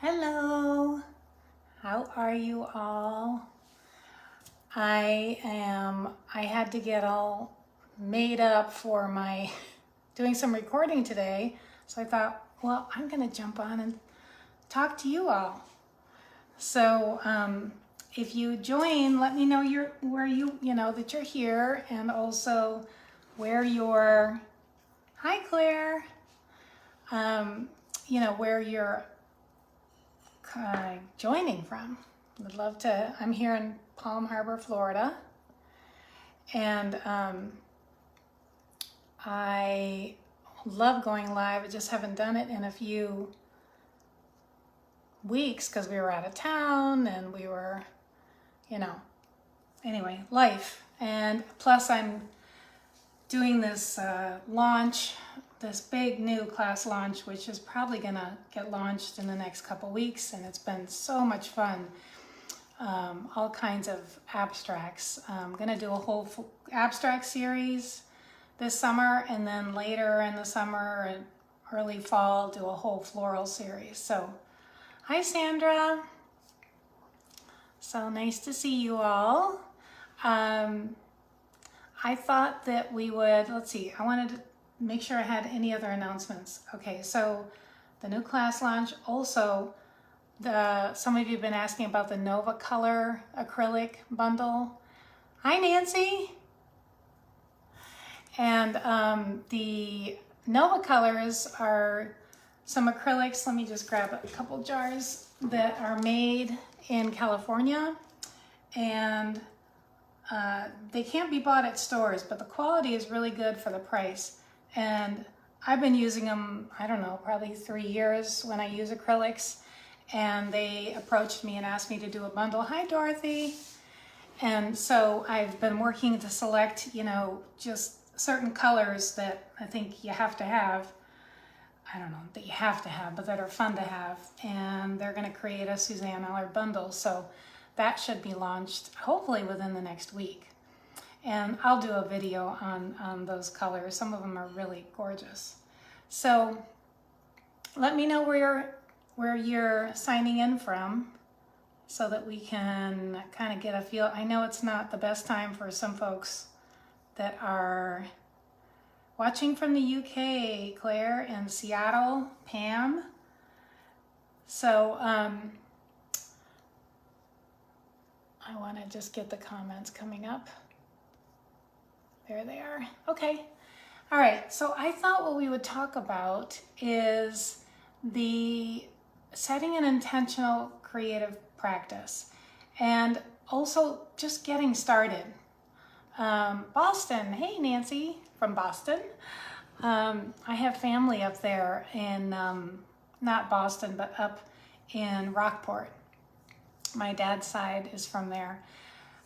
Hello, how are you all? I had to get all made up for my doing some recording today. So I thought, well, I'm gonna jump on and talk to you all. So if you join, let me know that you're here, and also where you're, hi Claire, where you're joining from. Would love to. I'm here in Palm Harbor, Florida, and I love going live. I just haven't done it in a few weeks because we were out of town and we were, anyway, life. And plus I'm doing this launch, this big new class launch, which is probably gonna get launched in the next couple weeks, and it's been so much fun. All kinds of abstracts. I'm gonna do a whole abstract series this summer, and then later in the summer and early fall do a whole floral series. So hi Sandra, so nice to see you all. I thought that we would, let's see, I wanted to make sure I had any other announcements. Okay, so the new class launch, also some of you have been asking about the Nova Color acrylic bundle. Hi Nancy. And the Nova Colors are some acrylics. Let me just grab a couple jars that are made in California, and they can't be bought at stores, but the quality is really good for the price. And I've been using them, I don't know, probably 3 years when I use acrylics, and they approached me and asked me to do a bundle. Hi Dorothy. And so I've been working to select, just certain colors that I think you have to have. I don't know that you have to have, but that are fun to have. And they're going to create a Suzanne Allard bundle. So that should be launched hopefully within the next week. And I'll do a video on those colors. Some of them are really gorgeous. So let me know where you're signing in from so that we can kind of get a feel. I know it's not the best time for some folks that are watching from the UK, Claire, and Seattle, Pam. So I want to just get the comments coming up. There they are. Okay. All right. So I thought what we would talk about is the setting an intentional creative practice, and also just getting started. Boston. Hey, Nancy from Boston. I have family up there in, not Boston, but up in Rockport. My dad's side is from there.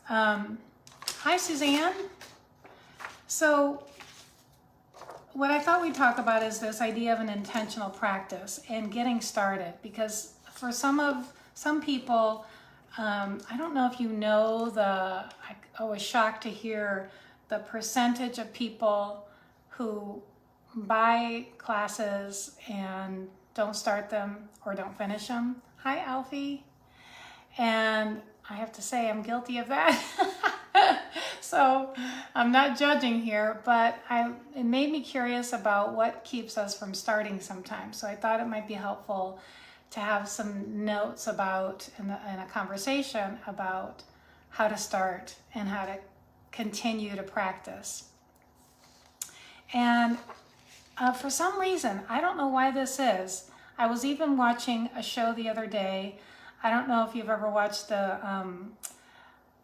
Hi, Suzanne. So what I thought we'd talk about is this idea of an intentional practice and getting started, because for some people, I don't know if you know I was shocked to hear the percentage of people who buy classes and don't start them or don't finish them. Hi, Alfie. And I have to say I'm guilty of that. So I'm not judging here, but it made me curious about what keeps us from starting sometimes. So I thought it might be helpful to have some notes about, in a conversation about how to start and how to continue to practice. And for some reason, I don't know why this is, I was even watching a show the other day. I don't know if you've ever watched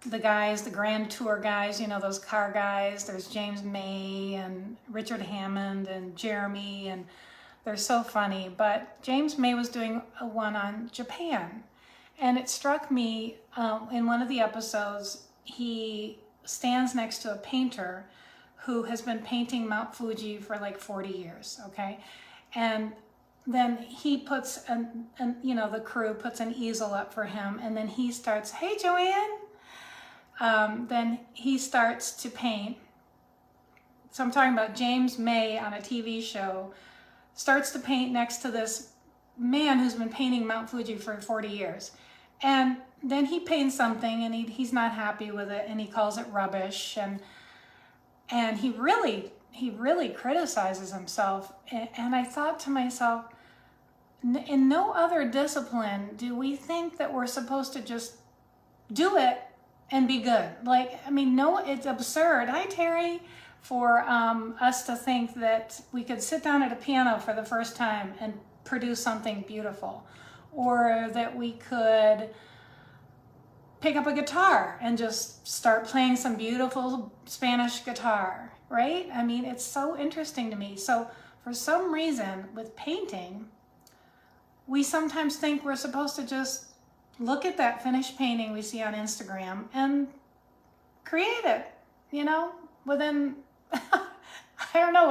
the guys, the Grand Tour guys, those car guys. There's James May and Richard Hammond and Jeremy, and they're so funny. But James May was doing one on Japan, and it struck me in one of the episodes, he stands next to a painter who has been painting Mount Fuji for like 40 years, okay? And then he puts, the crew puts an easel up for him, and then he starts, hey, Joanne. Then he starts to paint. So I'm talking about James May on a TV show, starts to paint next to this man who's been painting Mount Fuji for 40 years. And then he paints something and he's not happy with it and he calls it rubbish. And he really criticizes himself. And I thought to myself, in no other discipline do we think that we're supposed to just do it and be good. Like, I mean, no, it's absurd. Hi, Terry. For us to think that we could sit down at a piano for the first time and produce something beautiful, or that we could pick up a guitar and just start playing some beautiful Spanish guitar, right? I mean, it's so interesting to me. So for some reason with painting, we sometimes think we're supposed to just look at that finished painting we see on Instagram and create it, you know, within, I don't know,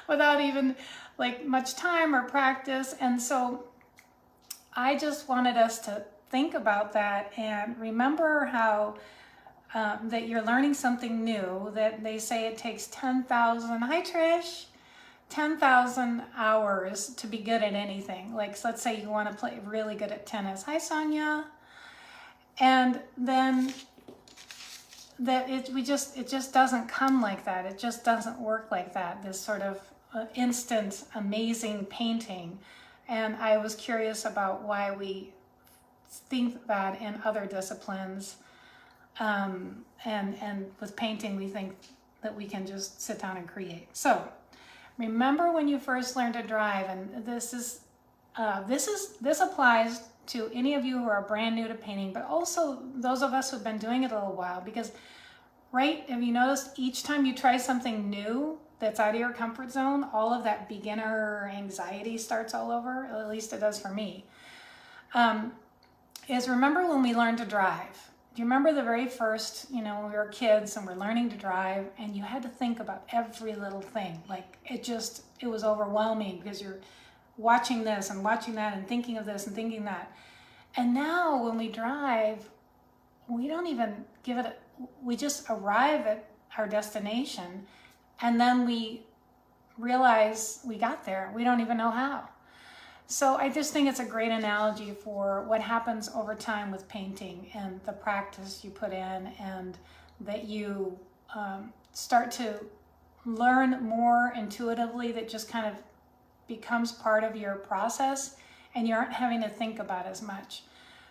without even like much time or practice. And so I just wanted us to think about that and remember how that you're learning something new, that they say it takes 10,000, hi Trish, 10,000 hours to be good at anything. Like, so let's say you want to play really good at tennis. Hi, Sonia. And then that it just doesn't come like that. It just doesn't work like that. This sort of instant, amazing painting. And I was curious about why we think that in other disciplines. And with painting, we think that we can just sit down and create. So remember when you first learned to drive, and this applies to any of you who are brand new to painting, but also those of us who've been doing it a little while, because, right, have you noticed each time you try something new that's out of your comfort zone, all of that beginner anxiety starts all over, at least it does for me, is remember when we learned to drive. Do you remember the very first, you know, when we were kids and we're learning to drive and you had to think about every little thing? Like, it was overwhelming because you're watching this and watching that and thinking of this and thinking that. And now when we drive, we don't even give it, we just arrive at our destination and then we realize we got there. We don't even know how. So I just think it's a great analogy for what happens over time with painting and the practice you put in, and that you start to learn more intuitively, that just kind of becomes part of your process and you aren't having to think about as much.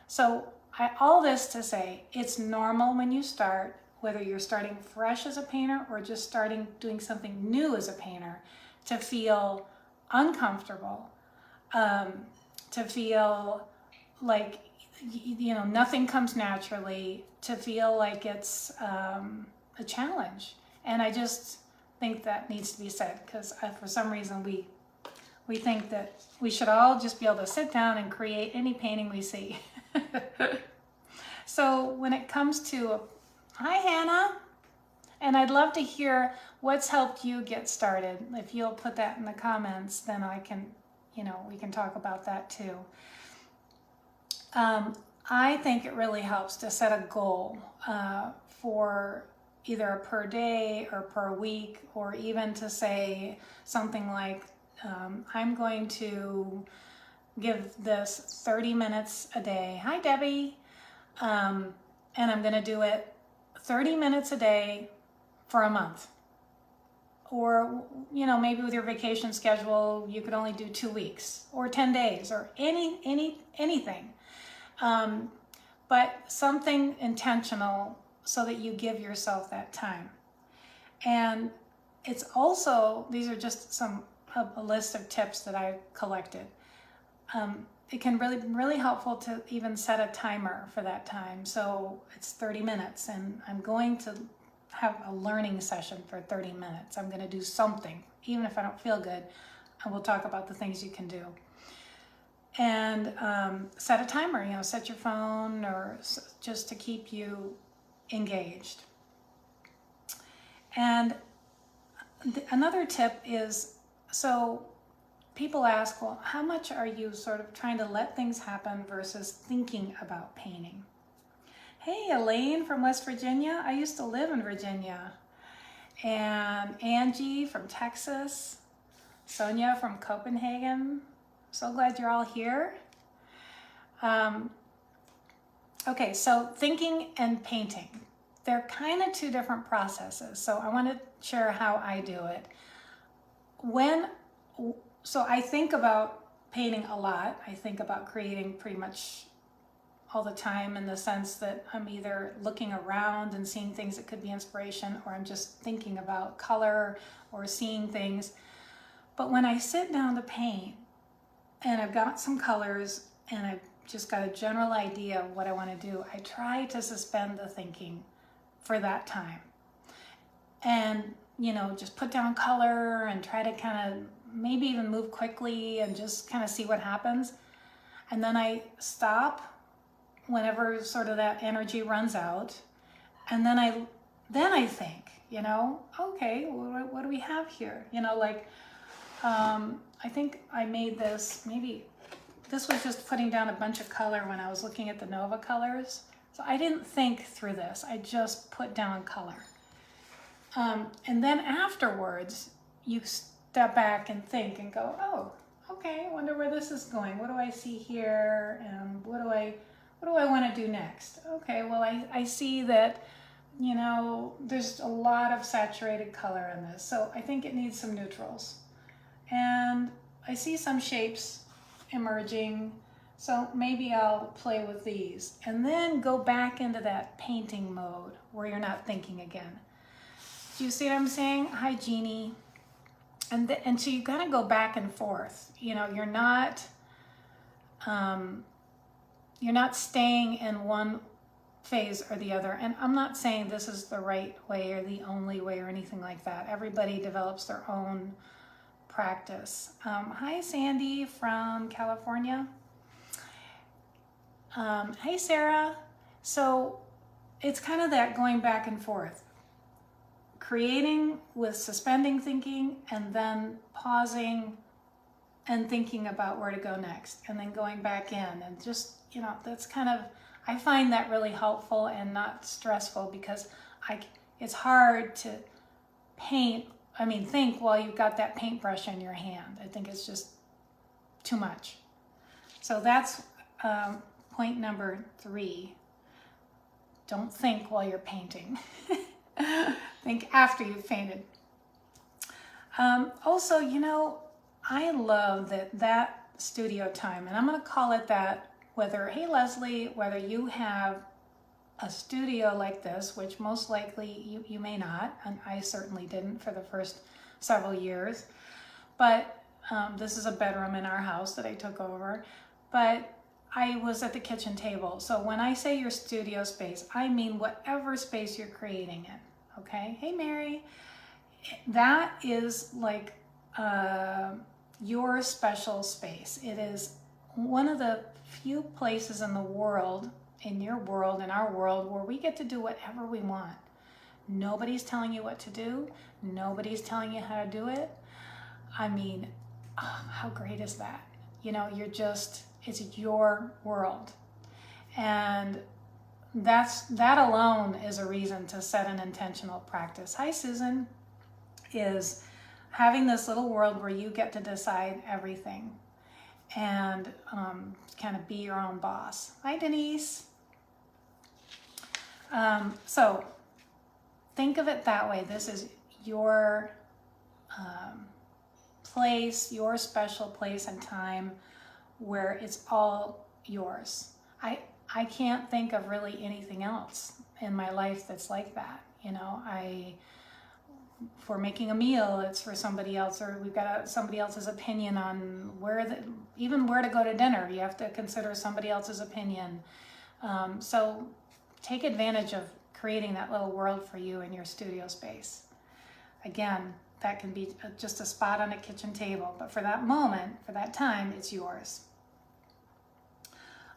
So all this to say, it's normal when you start, whether you're starting fresh as a painter or just starting doing something new as a painter, to feel uncomfortable, to feel like, you know, nothing comes naturally, to feel like it's a challenge. And I just think that needs to be said, because for some reason we think that we should all just be able to sit down and create any painting we see. So when it comes to, hi Hannah, and I'd love to hear what's helped you get started. If you'll put that in the comments, then I can, you know, we can talk about that too. I think it really helps to set a goal for either a per day or per week, or even to say something like, I'm going to give this 30 minutes a day. Hi, Debbie. And I'm going to do it 30 minutes a day for a month. Or, you know, maybe with your vacation schedule, you could only do 2 weeks or 10 days or anything. But something intentional so that you give yourself that time. And it's also, these are just a list of tips that I collected. It can really helpful to even set a timer for that time. So it's 30 minutes and I'm going to have a learning session for 30 minutes. I'm going to do something, even if I don't feel good, and we'll talk about the things you can do. And set a timer, you know, set your phone, or just to keep you engaged. And another tip is, so people ask, well, how much are you sort of trying to let things happen versus thinking about painting? Hey, Elaine from West Virginia. I used to live in Virginia. And Angie from Texas. Sonia from Copenhagen. so glad you're all here. Okay, so thinking and painting. They're kind of two different processes. So I want to share how I do it. So I think about painting a lot. I think about creating pretty much all the time, in the sense that I'm either looking around and seeing things that could be inspiration, or I'm just thinking about color or seeing things. But when I sit down to paint and I've got some colors and I've just got a general idea of what I want to do, I try to suspend the thinking for that time. And, you know, just put down color and try to kind of maybe even move quickly and just kind of see what happens. And then I stop whenever sort of that energy runs out. And then I think, you know, okay, what do we have here? You know, like, I think I made this, maybe this was just putting down a bunch of color when I was looking at the Nova colors. So I didn't think through this, I just put down color. And then afterwards, you step back and think and go, oh, okay, I wonder where this is going. What do I see here? And what do I want to do next? Okay, well, I see that, you know, there's a lot of saturated color in this. So I think it needs some neutrals. And I see some shapes emerging. So maybe I'll play with these and then go back into that painting mode where you're not thinking again. Do you see what I'm saying? Hi, Jeannie. And so you got to go back and forth. You know, you're not staying in one phase or the other. And I'm not saying this is the right way or the only way or anything like that. Everybody develops their own practice. Hi, Sandy from California. Hey, Sarah. So it's kind of that going back and forth. Creating with suspending thinking, and then pausing and thinking about where to go next, and then going back in, and just, you know, that's kind of, I find that really helpful and not stressful, because it's hard to think while you've got that paintbrush in your hand. I think it's just too much. So that's point number 3. Don't think while you're painting. Think after you've painted. Also, you know, I love that studio time, and I'm going to call it that, hey Leslie, whether you have a studio like this, which most likely you may not, and I certainly didn't for the first several years, but this is a bedroom in our house that I took over, but I was at the kitchen table. So when I say your studio space, I mean whatever space you're creating in. Okay, hey Mary, that is like your special space. It is one of the few places in the world, in your world, in our world, where we get to do whatever we want. Nobody's telling you what to do. Nobody's telling you how to do it. I mean, how great is that? You know, it's your world. And that alone is a reason to set an intentional practice. Hi, Susan. Is having this little world where you get to decide everything and kind of be your own boss. Hi, Denise. So think of it that way. This is your place, your special place and time where it's all yours. I can't think of really anything else in my life that's like that. You know, for making a meal, it's for somebody else, or we've got somebody else's opinion on even where to go to dinner. You have to consider somebody else's opinion. So take advantage of creating that little world for you in your studio space. Again, that can be just a spot on a kitchen table, but for that moment, for that time, it's yours.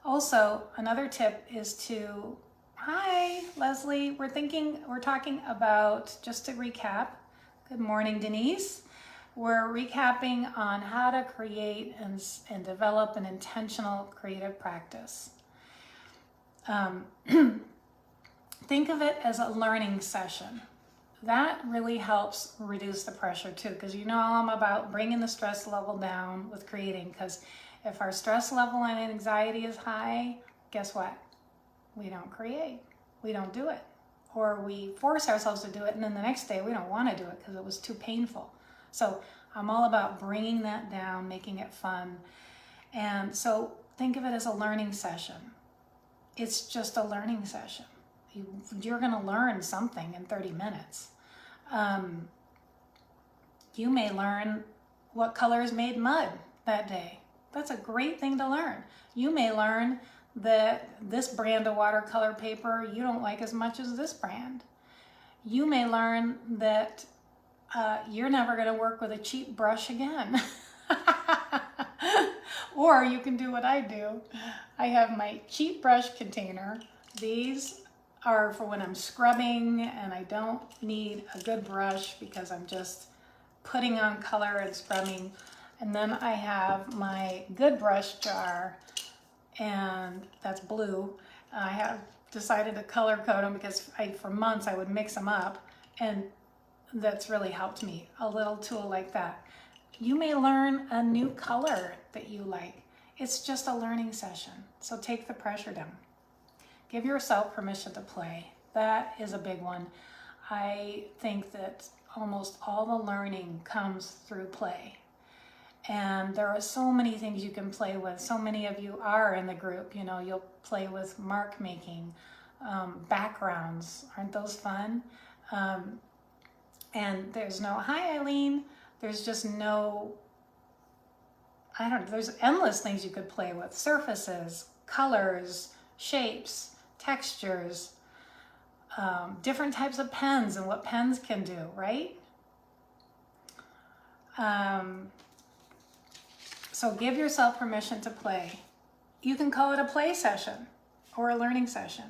Also, another tip is hi, Leslie. We're talking about, just to recap, good morning, Denise. We're recapping on how to create and develop an intentional creative practice. Think of it as a learning session. That really helps reduce the pressure too, because you know I'm about bringing the stress level down with creating, because If our stress level and anxiety is high, guess what? We don't create. We don't do it. Or we force ourselves to do it, and then the next day we don't want to do it because it was too painful. So I'm all about bringing that down, making it fun. And so think of it as a learning session. It's just a learning session. You're going to learn something in 30 minutes. You may learn what colors made mud that day. That's a great thing to learn. You may learn that this brand of watercolor paper you don't like as much as this brand. You may learn that you're never going to work with a cheap brush again. Or you can do what I do. I have my cheap brush container. These are for when I'm scrubbing and I don't need a good brush because I'm just putting on color and scrubbing. And then I have my good brush jar, and that's blue. I have decided to color code them because for months I would mix them up, and that's really helped me. A little tool like that. You may learn a new color that you like. It's just a learning session. So take the pressure down. Give yourself permission to play. That is a big one. I think that almost all the learning comes through play. And there are so many things you can play with. So many of you are in the group. You know, you'll play with mark making, backgrounds. Aren't those fun? And there's no, hi Eileen. There's just no, there's endless things you could play with. Surfaces, colors, shapes, textures, different types of pens and what pens can do, right? So give yourself permission to play. You can call it a play session or a learning session.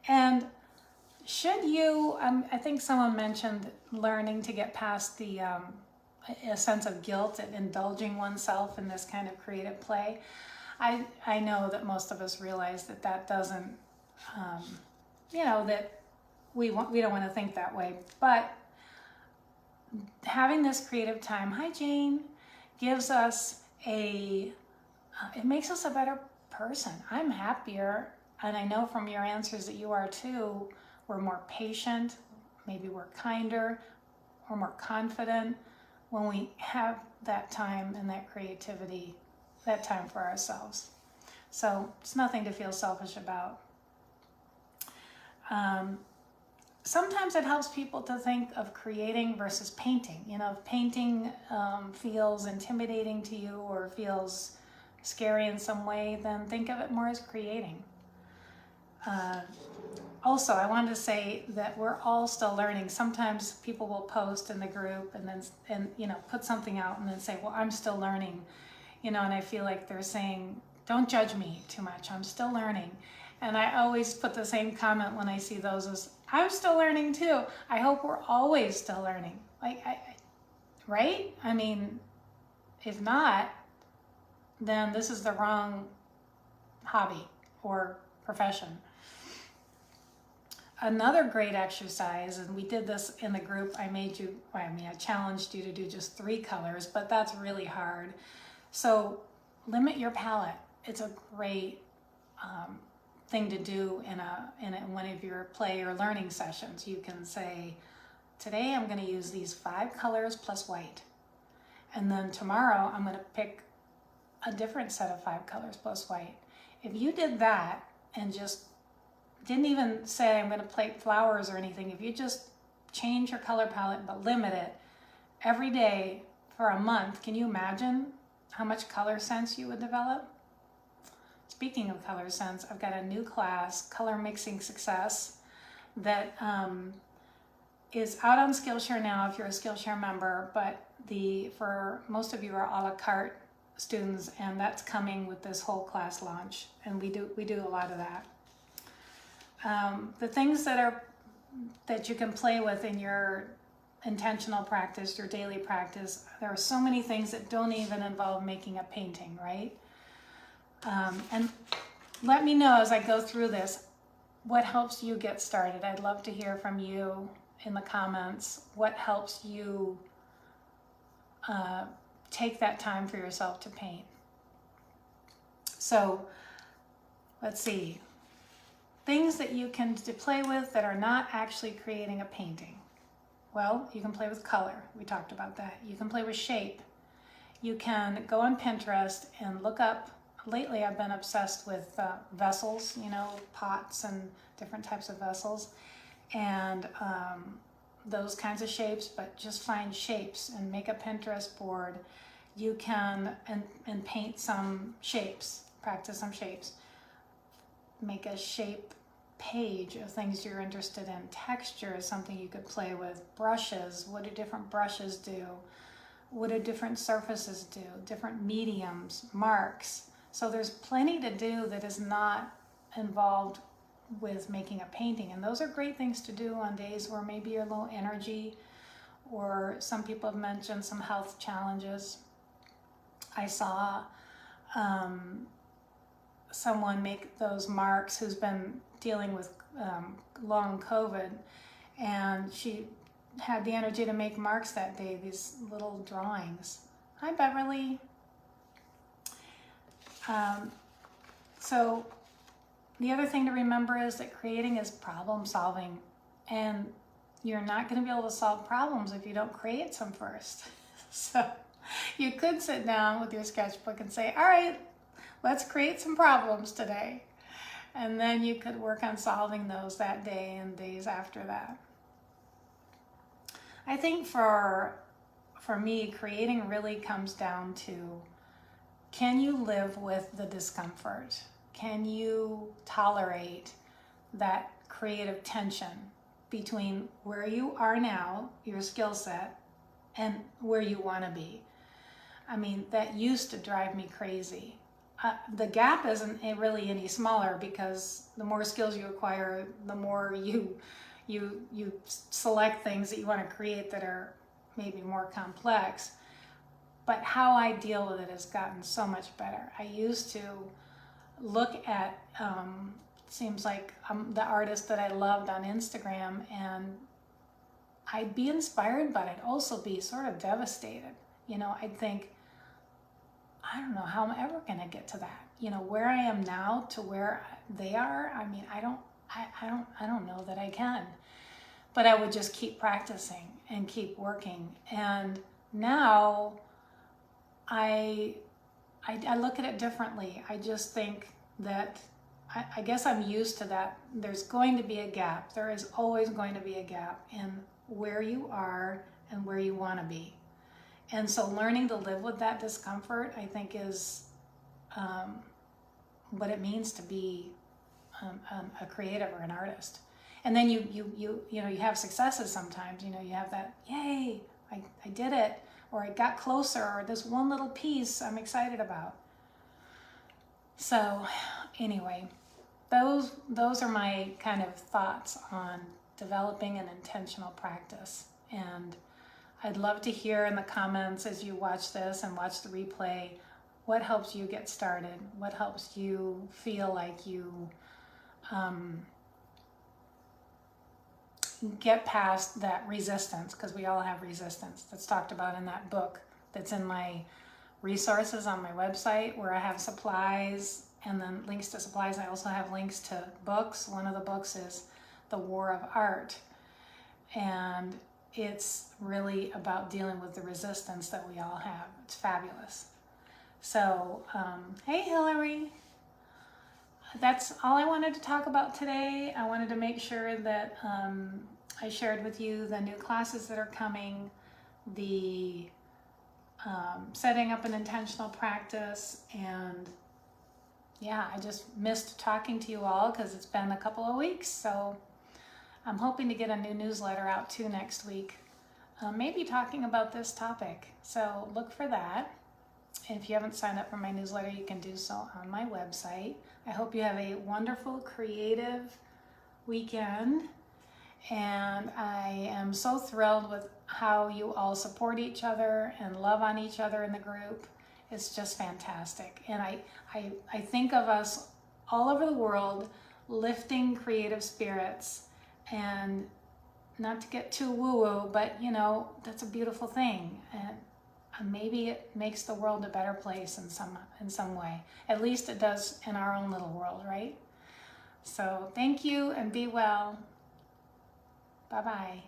And should you, I think someone mentioned learning to get past a sense of guilt at indulging oneself in this kind of creative play. I know that most of us realize that doesn't, that we don't want to think that way. But having this creative time, hi Jane, gives us it makes us a better person. I'm happier, and I know from your answers that you are too. We're more patient, maybe we're kinder, we're more confident when we have that time and that creativity, that time for ourselves. So it's nothing to feel selfish about. Sometimes it helps people to think of creating versus painting. You know, if painting feels intimidating to you or feels scary in some way, then think of it more as creating. Also, I wanted to say that we're all still learning. Sometimes people will post in the group and put something out and then say, well, I'm still learning. And I feel like they're saying, don't judge me too much. I'm still learning. And I always put the same comment when I see those as, I'm still learning too. I hope we're always still learning. Right? I mean, if not, then this is the wrong hobby or profession. Another great exercise, and we did this in the group, I challenged you to do just 3 colors, but that's really hard. So limit your palette. It's a great thing to do in one of your play or learning sessions. You can say, today I'm going to use these 5 colors plus white. And then tomorrow I'm going to pick a different set of 5 colors plus white. If you did that and just didn't even say I'm going to play flowers or anything, if you just change your color palette but limit it every day for a month, can you imagine how much color sense you would develop? Speaking of color sense, I've got a new class, Color Mixing Success, that is out on Skillshare now if you're a Skillshare member, but for most of you are a la carte students, and that's coming with this whole class launch, and we do a lot of that. The things that you can play with in your intentional practice, your daily practice, there are so many things that don't even involve making a painting, right? And let me know as I go through this, what helps you get started. I'd love to hear from you in the comments. What helps you take that time for yourself to paint? So let's see. Things that you can play with that are not actually creating a painting. Well, you can play with color. We talked about that. You can play with shape. You can go on Pinterest and look up. Lately, I've been obsessed with vessels, you know, pots and different types of vessels, and those kinds of shapes, but just find shapes and make a Pinterest board. You can, and paint some shapes, practice some shapes. Make a shape page of things you're interested in. Texture is something you could play with. Brushes, what do different brushes do? What do different surfaces do? Different mediums, marks. So there's plenty to do that is not involved with making a painting. And those are great things to do on days where maybe you're low energy, or some people have mentioned some health challenges. I saw someone make those marks who's been dealing with long COVID, and she had the energy to make marks that day, these little drawings. Hi, Beverly. So the other thing to remember is that creating is problem solving, and you're not going to be able to solve problems if you don't create some first. So you could sit down with your sketchbook and say, all right, let's create some problems today. And then you could work on solving those that day and days after that. I think for me, creating really comes down to, can you live with the discomfort? Can you tolerate that creative tension between where you are now, your skill set, and where you want to be? I mean, that used to drive me crazy. The gap isn't really any smaller, because the more skills you acquire, the more you select things that you want to create that are maybe more complex. But how I deal with it has gotten so much better. I used to look at, seems like the artist that I loved on Instagram, and I'd be inspired, but I'd also be sort of devastated. You know, I'd think, I don't know how I'm ever going to get to that. You know, where I am now to where they are. I mean, I don't know that I can. But I would just keep practicing and keep working. And now I look at it differently. I just think that I guess I'm used to that. There's going to be a gap. There is always going to be a gap in where you are and where you want to be. And so learning to live with that discomfort, I think, is what it means to be a creative or an artist. And then you have successes sometimes. You know, you have that, yay, I did it, or I got closer, or this one little piece I'm excited about. So anyway, those are my kind of thoughts on developing an intentional practice. And I'd love to hear in the comments as you watch this and watch the replay, what helps you get started? What helps you feel like you get past that resistance? Because we all have resistance. That's talked about in that book that's in my resources on my website, where I have supplies and then links to supplies. I also have links to books. One of the books is The War of Art. And it's really about dealing with the resistance that we all have. It's fabulous. So, hey Hillary, that's all I wanted to talk about today. I wanted to make sure that I shared with you the new classes that are coming, the setting up an intentional practice, and yeah, I just missed talking to you all because it's been a couple of weeks. So I'm hoping to get a new newsletter out too next week, maybe talking about this topic. So look for that. If you haven't signed up for my newsletter, you can do so on my website. I hope you have a wonderful, creative weekend. And I am so thrilled with how you all support each other and love on each other in the group. It's just fantastic. And I think of us all over the world lifting creative spirits, and not to get too woo-woo, but you know, that's a beautiful thing. And maybe it makes the world a better place in some way. At least it does in our own little world, right? So thank you and be well. Bye-bye.